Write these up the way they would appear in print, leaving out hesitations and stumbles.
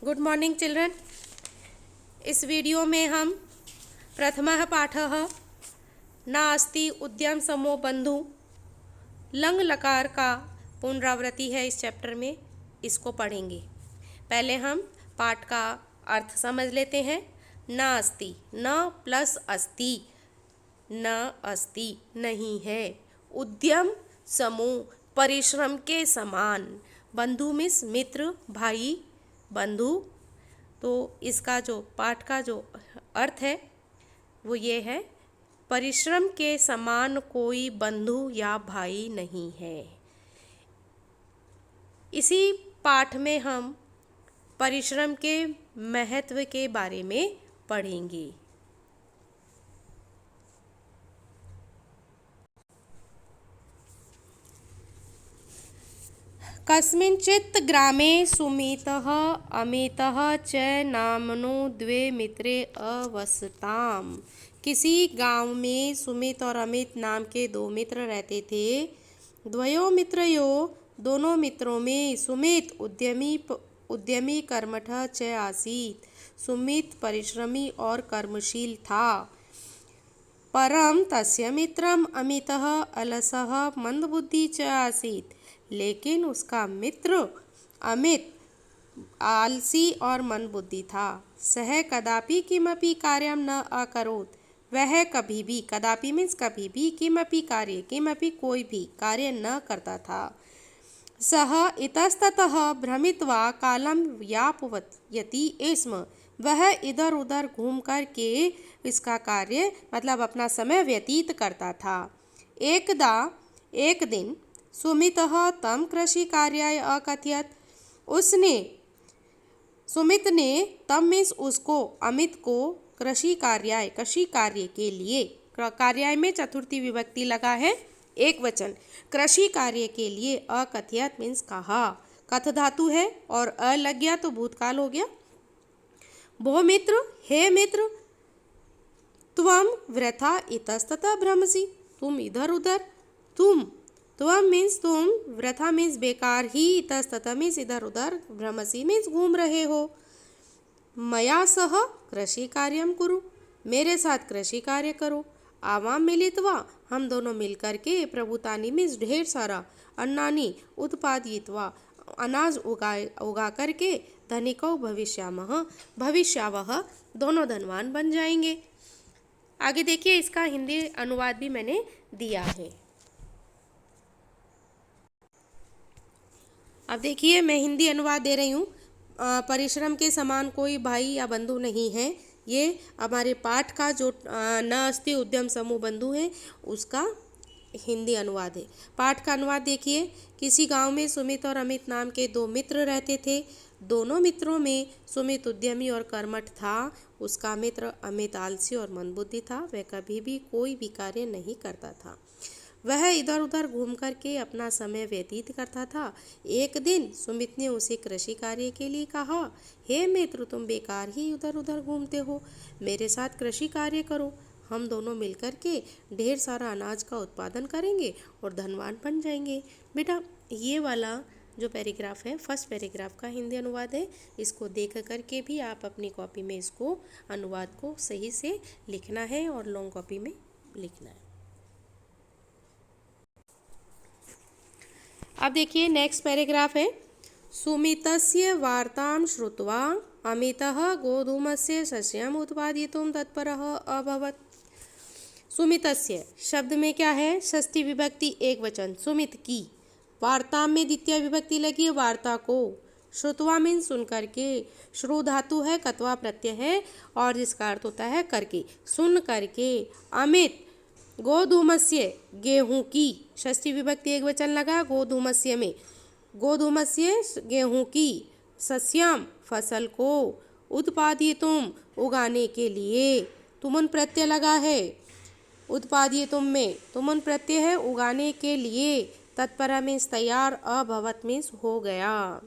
Good morning children. इस video में हम प्रथमः पाठः नास्ति उद्यम समो बंधु लंग लकार का पुनरावृत्ति है इस चैप्टर में, इसको पढ़ेंगे। पहले हम पाठ का अर्थ समझ लेते हैं। नास्ति, न प्लस अस्ति, न अस्ति नहीं है। उद्यम समूह परिश्रम के समान, बंधु मिस मित्र भाई बंधु। तो इसका जो पाठ का जो अर्थ है वो ये है, परिश्रम के समान कोई बंधु या भाई नहीं है। इसी पाठ में हम परिश्रम के महत्व के बारे में पढ़ेंगे। कस्मिंश्चित् ग्रामे सुमितः अमितः च नामनो द्वे मित्रे अवसताम। किसी गांव में सुमित और अमित नाम के दो मित्र रहते थे। द्वयो मित्रयो, दोनों मित्रों में सुमित उद्यमी कर्मठः च आसीत्। सुमित परिश्रमी और कर्मशील था। परम तस्य मित्रम अमितः अलसः मंदबुद्धि च आसीत्। लेकिन उसका मित्र अमित आलसी और मंदबुद्धि था। सह कदापि किमपि कार्यम न अकरोत्। वह कभी भी, कदापि मीन्स कभी भी, किमपि कार्य, किमपि कोई भी कार्य न करता था। सह इतस्ततः भ्रमित्वा कालम यापयति स्म। वह इधर उधर घूम कर के इसका कार्य मतलब अपना समय व्यतीत करता था। एक दिन सुमितः तं कृषि कार्याय अकथयत्। सुमित ने तम मीन्स उसको, अमित को कृषि कार्य के लिए, कार्याय में चतुर्थी विभक्ति लगा है, एक वचन, कृषि कार्य के लिए अकथयत् मीन्स कहा। कथ धातु है और अ लग गया तो भूतकाल हो गया। भो मित्र, हे मित्र, त्वम वृथा इतस्ततः भ्रमसि। तुम इधर उधर, त्वम मीन्स तुम, वृथा मीन्स बेकार ही, इतस्ततः मीन्स इधर उधर, भ्रमसि मीन्स घूम रहे हो। मया सह कृषि कार्यम कुरु, मेरे साथ कृषि कार्य करो। आवाम मिलित्वा, हम दोनों मिलकर के, प्रभुतानि मीन्स ढेर सारा, अन्नानि उत्पादयित्वा, अनाज उगा करके, धनिको भविष्यावः, दोनों धनवान बन जाएंगे। आगे देखिए, इसका हिंदी अनुवाद भी मैंने दिया है। अब देखिए, मैं हिंदी अनुवाद दे रही हूँ। परिश्रम के समान कोई भाई या बंधु नहीं है, ये हमारे पाठ का जो न अस्ति उद्यम समूह बंधु है उसका हिंदी अनुवाद है। पाठ का अनुवाद देखिए। किसी गांव में सुमित और अमित नाम के दो मित्र रहते थे। दोनों मित्रों में सुमित उद्यमी और कर्मठ था। उसका मित्र अमित आलसी और मंदबुद्धि था। वह कभी भी कोई भी कार्य नहीं करता था। वह इधर उधर घूम कर के अपना समय व्यतीत करता था। एक दिन सुमित ने उसे कृषि कार्य के लिए कहा, हे मित्र, तुम बेकार ही इधर उधर घूमते हो, मेरे साथ कृषि कार्य करो। हम दोनों मिलकर के ढेर सारा अनाज का उत्पादन करेंगे और धनवान बन जाएंगे। बेटा, ये वाला जो पैराग्राफ है, फर्स्ट पैराग्राफ का हिंदी अनुवाद है। इसको देख करके भी आप अपनी कॉपी में इसको अनुवाद को सही से लिखना है और लॉन्ग कॉपी में लिखना है। अब देखिए, नेक्स्ट पैराग्राफ है। सुमितस्य वार्तां श्रुत्वा अमितः गोधूमस्य सस्यम् उत्पादयितुं तत्परः अभवत्। सुमितस्य शब्द में क्या है? षष्ठी विभक्ति एक वचन, सुमित की। वार्ता में द्वितीय विभक्ति लगी है, वार्ता को। श्रुत्वा मीन सुन करके, श्रु धातु है, कत्वा प्रत्यय है और जिसका अर्थ होता है करके, सुन करके। अमित गोधूमस्य, गेहूं की, षष्ठी विभक्ति एक वचन लगा गोधूमस्य में, गोधूमस्य गेहूं की, सस्याम फसल को, उत्पादयितुम उगाने के लिए, तुमुन प्रत्यय लगा है, उत्पादयितुम में तुमुन प्रत्यय है, उगाने के लिए, तत्पर मीन्स तैयार, अभवत मीन्स हो गया।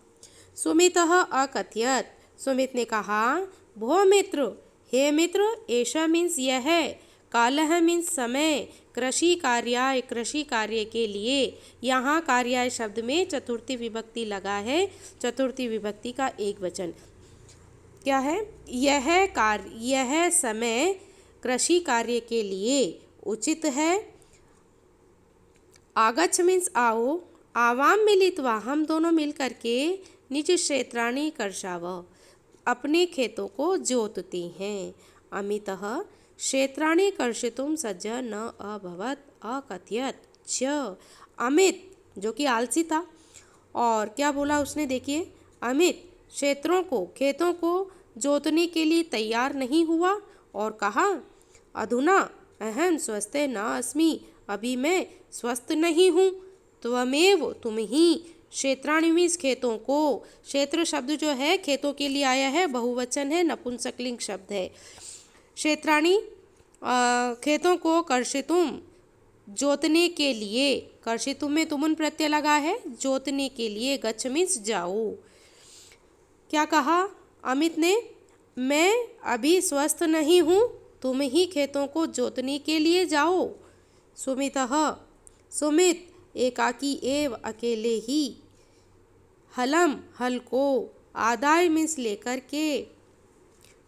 सुमितः अकथयत्, सुमित ने कहा, भो मित्र, हे मित्र, एषा मीन्स यह है, कालः मीन्स समय, कृषि कार्य के लिए। यहाँ कार्याय शब्द में चतुर्थी विभक्ति लगा है, चतुर्थी विभक्ति का एक वचन। क्या है, यह समय कृषि कार्य के लिए उचित है। आगच्छ मीन्स आओ, आवाम मिलित्वा हम दोनों मिल करके निज क्षेत्राणि कर्षाव अपने खेतों को जोतती हैं। अमितः क्षेत्राणि कर्षितुं सज्ज न अभवत् अकथयत् च। अमित जो कि आलसी था, और क्या बोला उसने, देखिए, अमित खेतों को जोतने के लिए तैयार नहीं हुआ और कहा, अधुना अहं स्वस्थे न अस्मि, अभी मैं स्वस्थ नहीं हूँ। त्वमेव तुम ही क्षेत्राणि मीन्स खेतों को, क्षेत्र शब्द जो है खेतों के लिए आया है, बहुवचन है, नपुंसकलिंग शब्द है। क्षेत्राणि खेतों को कर्षितुम जोतने के लिए, कर्षितुम में तुमुन प्रत्यय लगा है, जोतने के लिए, गच्छ मीन्स जाओ। क्या कहा अमित ने, मैं अभी स्वस्थ नहीं हूँ, तुम ही खेतों को जोतने के लिए जाओ। सुमितः सुमित एकाकी एव अकेले ही, हल को, आदाय मीन्स लेकर के,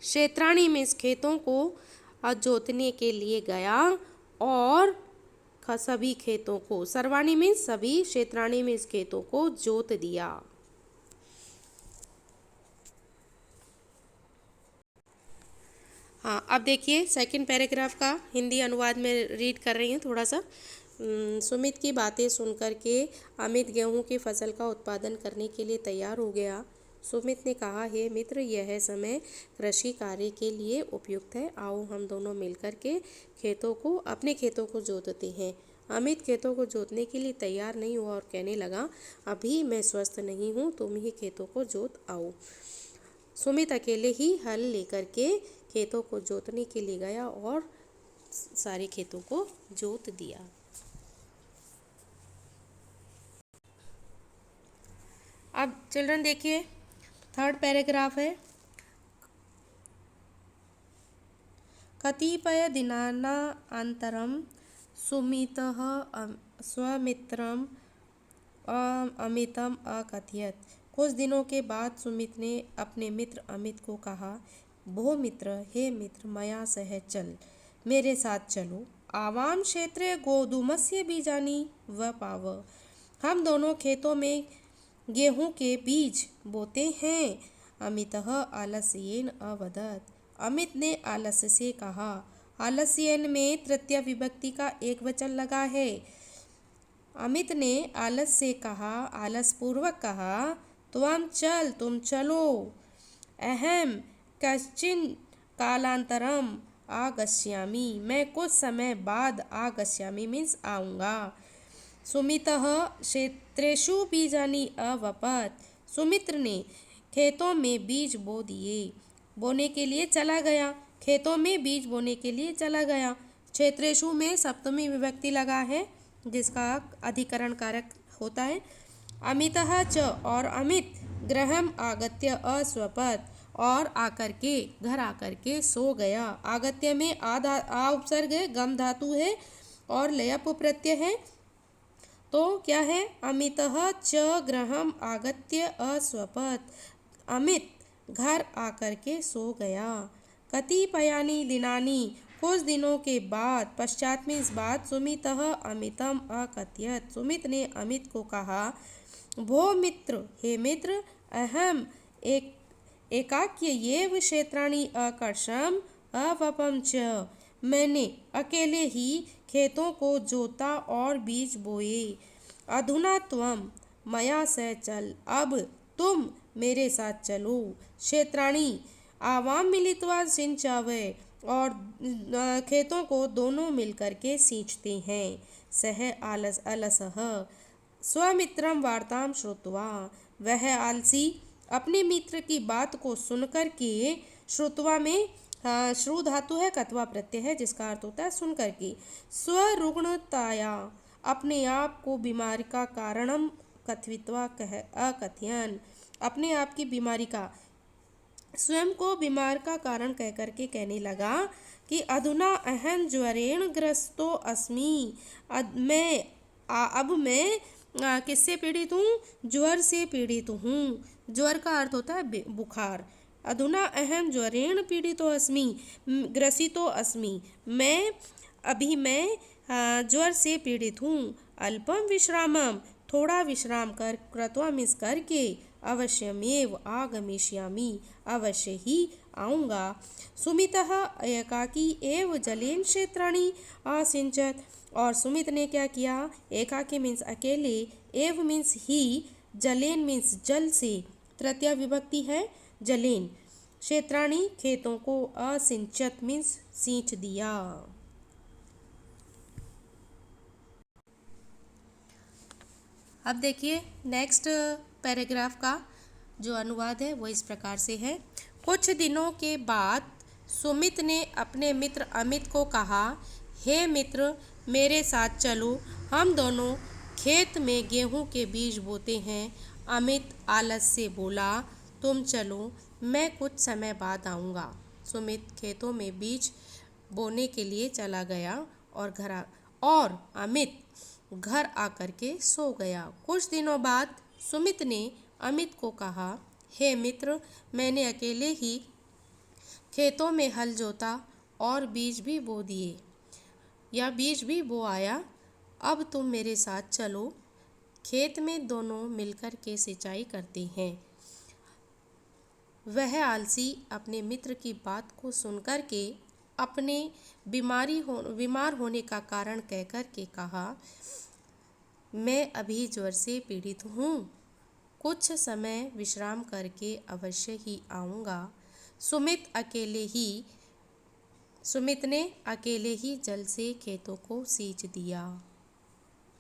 क्षेत्राणि मीन्स खेतों को जोतने के लिए गया और सभी खेतों को, सर्वाणि मीन्स सभी, क्षेत्राणि मीन्स खेतों को जोत दिया। हाँ, अब देखिए सेकंड पैराग्राफ का हिंदी अनुवाद में रीड कर रही हूँ थोड़ा सा। सुमित की बातें सुनकर के अमित गेहूं की फसल का उत्पादन करने के लिए तैयार हो गया। सुमित ने कहा, हे मित्र, यह समय कृषि कार्य के लिए उपयुक्त है, आओ हम दोनों मिलकर के अपने खेतों को जोतते हैं। अमित खेतों को जोतने के लिए तैयार नहीं हुआ और कहने लगा, अभी मैं स्वस्थ नहीं हूँ, तुम ही खेतों को जोत आओ। सुमित अकेले ही हल लेकर के खेतों को जोतने के लिए गया और सारे खेतों को जोत दिया। अब चिल्ड्रन देखिए, थर्ड पैराग्राफ है। कतिपय दिनानान्तरं सुमितः स्वमित्रं अमितम् अकथयत्। कुछ दिनों के बाद सुमित ने अपने मित्र अमित को कहा, भो मित्र, हे मित्र, मया सह चल, मेरे साथ चलो। आवाम क्षेत्रे गोधूमस्य बीजानि वपाव, हम दोनों खेतों में गेहूं के बीज बोते हैं। अमितः आलस्येन अवदत्, अमित ने आलस्य से कहा। आलस्येन में तृतीय विभक्ति का एक वचन लगा है। अमित ने आलस से कहा, आलस पूर्वक कहा, तुम चलो। अहम कश्चिन कालांतरम आगस्यामि, मैं कुछ समय बाद, आगस्यामि मीन्स आऊँगा। सुमितः क्षेत्रेषु बीजानि अवपत्, सुमित्र ने खेतों में बीज बो दिए, बोने के लिए चला गया, खेतों में बीज बोने के लिए चला गया। क्षेत्रेषु में सप्तमी विभक्ति लगा है जिसका अधिकरण कारक होता है। अमितः च, और अमित, गृहम आगत्य अस्वपत्, और आकर के, घर आकर के सो गया। आगत्य में आ उपसर्ग है, गम धातु है और लयप प्रत्यय है, तो क्या है, अमितः च गृहम आगत्य अस्वपत्, अमित घर आकर के सो गया। कतिपयानि दिनानि, कुछ दिनों के बाद, पश्चात में इस बात, सुमितः अमितम अकथयत्, सुमित ने अमित को कहा, भो मित्र, हे मित्र, अहम एकाक्येव क्षेत्राणि अकर्षम अवपम च, मैंने अकेले ही खेतों को जोता और बीज बोए। अधुना त्वम मया सह चल, अब तुम मेरे साथ चलो। क्षेत्राणि आवाम मिलित्वा सिंचावै, और खेतों को दोनों मिलकर के सींचते हैं। सह अलसः स्वमित्रम वार्ताम श्रुत्वा, वह आलसी अपने मित्र की बात को सुनकर के, श्रुत्वा में श्रु धातु है, कत्वा प्रत्यय है जिसका अर्थ होता है सुनकर के, स्वरुग्णताया, अपने आप को बीमारी का कारणम कथयित्वा अकथयन, अपने आप की बीमारी का, स्वयं को बीमार का कारण कह करके कहने लगा कि अधुना अहं ज्वरेण ग्रस्तो अस्मि, अब मैं किससे पीड़ित हूँ, ज्वर से पीड़ित हूँ। ज्वर का अर्थ होता है बुखार। अधुना अहम ज्वरेण पीड़ितो अस्मि, ग्रसितो अस्मि। मैं ज्वर से पीड़ित हूँ। अल्पम विश्रामम, थोड़ा विश्राम कर कृत्वा मिस करके अवश्यमेव आगमिष्यामि, अवश्य ही आऊँगा। सुमितः एकाकी एव जलेन क्षेत्राणि असिंचत। और सुमित ने क्या किया? एकाकी मीन्स अकेले, एव मीन्स ही, जलेन मीन्स जल से, तृतीया विभक्ति है जलेन, क्षेत्राणि खेतों को, असिंचत मीन्स सींच दिया। अब देखिए नेक्स्ट पैराग्राफ का जो अनुवाद है वो इस प्रकार से है। कुछ दिनों के बाद सुमित ने अपने मित्र अमित को कहा, हे मित्र, मेरे साथ चलो, हम दोनों खेत में गेहूं के बीज बोते हैं। अमित आलस से बोला, तुम चलो, मैं कुछ समय बाद आऊँगा। सुमित खेतों में बीज बोने के लिए चला गया और अमित घर आकर के सो गया। कुछ दिनों बाद सुमित ने अमित को कहा, हे मित्र, मैंने अकेले ही खेतों में हल जोता और बीज भी बो दिए, या बीज भी बो आया। अब तुम मेरे साथ चलो, खेत में दोनों मिलकर के सिंचाई करते हैं। वह आलसी अपने मित्र की बात को सुनकर के अपने बीमार होने का कारण कहकर के कहा, मैं अभी ज्वर से पीड़ित हूँ, कुछ समय विश्राम करके अवश्य ही आऊँगा। सुमित ने अकेले ही जल से खेतों को सींच दिया।